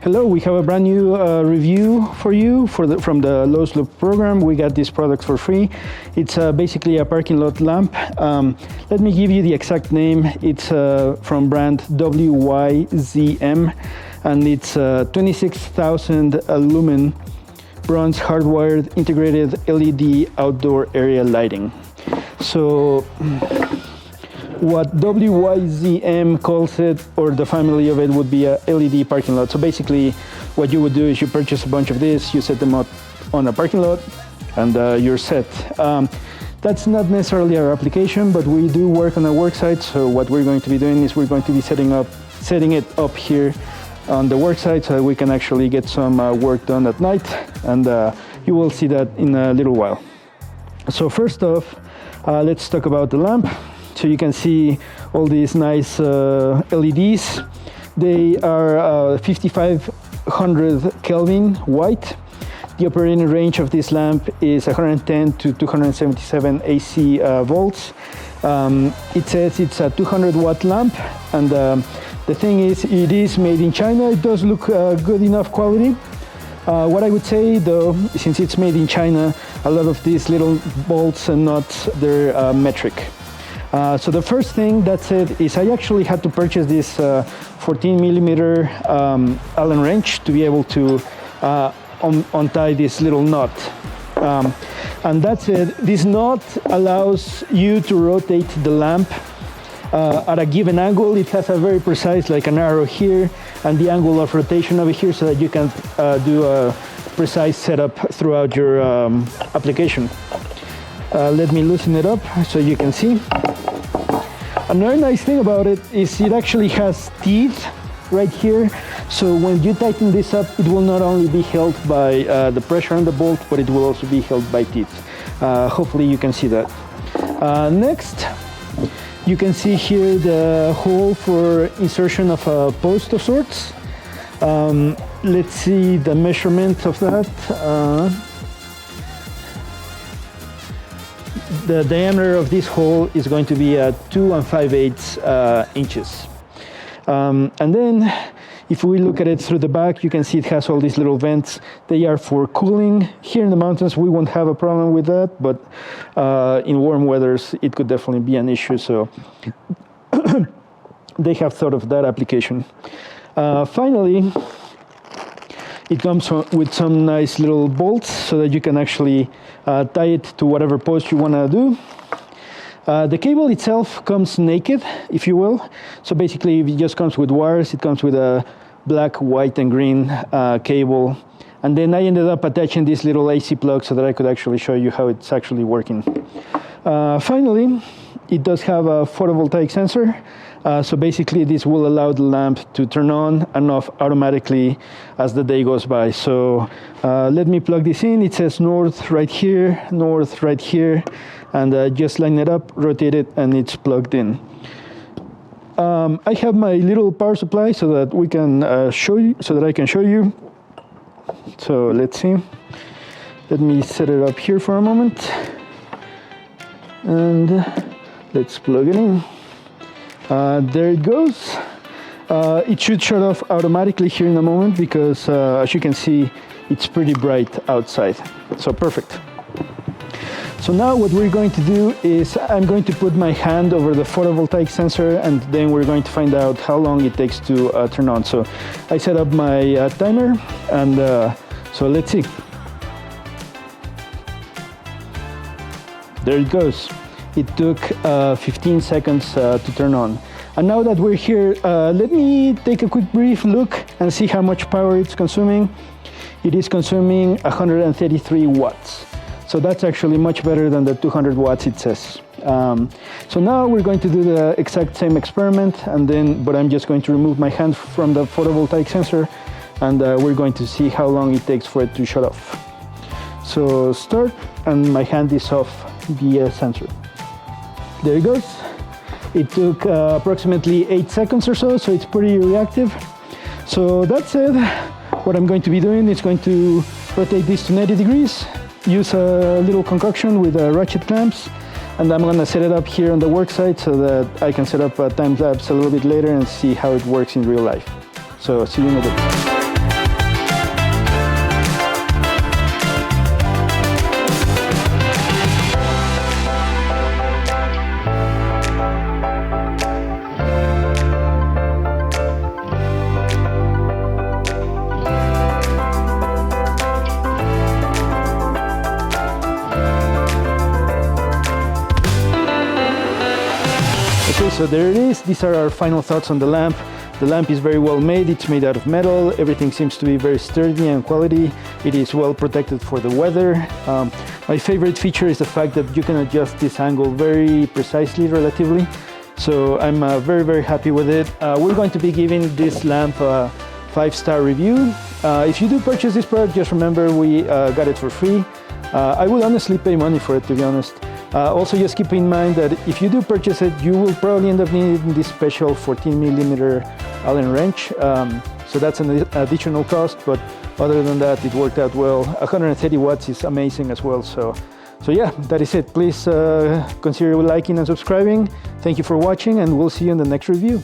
Hello, we have a brand new review for you from the Lowe's Loop program. We got this product for free. It's basically a parking lot lamp. Let me give you the exact name. It's from brand WYZM, and it's 26,000 Lumen bronze hardwired integrated LED outdoor area lighting. So what WYZM calls it, or the family of it, would be a LED parking lot. So basically what you would do is you purchase a bunch of this, you set them up on a parking lot, and you're set. That's not necessarily our application, but we do work on a Worksite. So what we're going to be doing is we're going to be setting it up here on the Worksite so that we can actually get some work done at night, and you will see that in a little while. So first off, let's talk about the lamp. So you can see all these nice LEDs. They are 5500 Kelvin White. The operating range of this lamp is 110 to 277 AC volts. It says it's a 200 watt lamp, and the thing is, it is made in China. It does look good enough quality. What I would say though, since it's made in China, a lot of these little bolts and nuts, they're metric. So the first thing that said is I actually had to purchase this 14 millimeter Allen wrench to be able to untie this little nut. And that's it. This nut allows you to rotate the lamp at a given angle. It has a very precise, like an arrow here, and the angle of rotation over here, so that you can do a precise setup throughout your application. Let me loosen it up so you can see. Another nice thing about it is it actually has teeth right here. So when you tighten this up, it will not only be held by the pressure on the bolt, but it will also be held by teeth. Hopefully you can see that. Next, you can see here the hole for insertion of a post of sorts. Let's see the measurement of that. The diameter of this hole is going to be 2 5/8 inches. And then if we look at it through the back, you can see it has all these little vents. They are for cooling. Here in the mountains, we won't have a problem with that, but in warm weathers, it could definitely be an issue. So they have thought of that application. Finally, it comes with some nice little bolts so that you can actually tie it to whatever post you want to do. The cable itself comes naked, if you will. So basically, it just comes with wires. It comes with a black, white, and green cable. And then I ended up attaching this little AC plug so that I could actually show you how it's actually working. Finally, it does have a photovoltaic sensor. So basically, this will allow the lamp to turn on and off automatically as the day goes by. So let me plug this in. It says north right here, and just line it up, rotate it, and it's plugged in. I have my little power supply so that we can I can show you. So let's see. Let me set it up here for a moment, and let's plug it in. There it goes. It should shut off automatically here in a moment because as you can see, it's pretty bright outside. So perfect. So now what we're going to do is I'm going to put my hand over the photovoltaic sensor, and then we're going to find out how long it takes to turn on. So I set up my timer, and so let's see. There it goes. It took 15 seconds to turn on. And now that we're here, let me take a quick brief look and see how much power it's consuming. It is consuming 133 watts. So that's actually much better than the 200 watts it says. So now we're going to do the exact same experiment, but I'm just going to remove my hand from the photovoltaic sensor, and we're going to see how long it takes for it to shut off. So start, and my hand is off the sensor. There it goes. It took approximately 8 seconds or so it's pretty reactive. So that's it. What I'm going to be doing is going to rotate this to 90 degrees, use a little concoction with ratchet clamps, and I'm going to set it up here on the Worksite so that I can set up a time lapse a little bit later and see how it works in real life. So see you in a bit. Okay, so there it is. These are our final thoughts on the lamp. The lamp is very well made. It's made out of metal. Everything seems to be very sturdy and quality. It is well protected for the weather. My favorite feature is the fact that you can adjust this angle very precisely relatively. So I'm very, very happy with it. We're going to be giving this lamp a 5-star review. If you do purchase this product, just remember we got it for free. I would honestly pay money for it, to be honest. Also, just keep in mind that if you do purchase it, you will probably end up needing this special 14mm Allen wrench. So that's an additional cost, but other than that, it worked out well. 130 watts is amazing as well. So yeah, that is it. Please consider liking and subscribing. Thank you for watching, and we'll see you in the next review.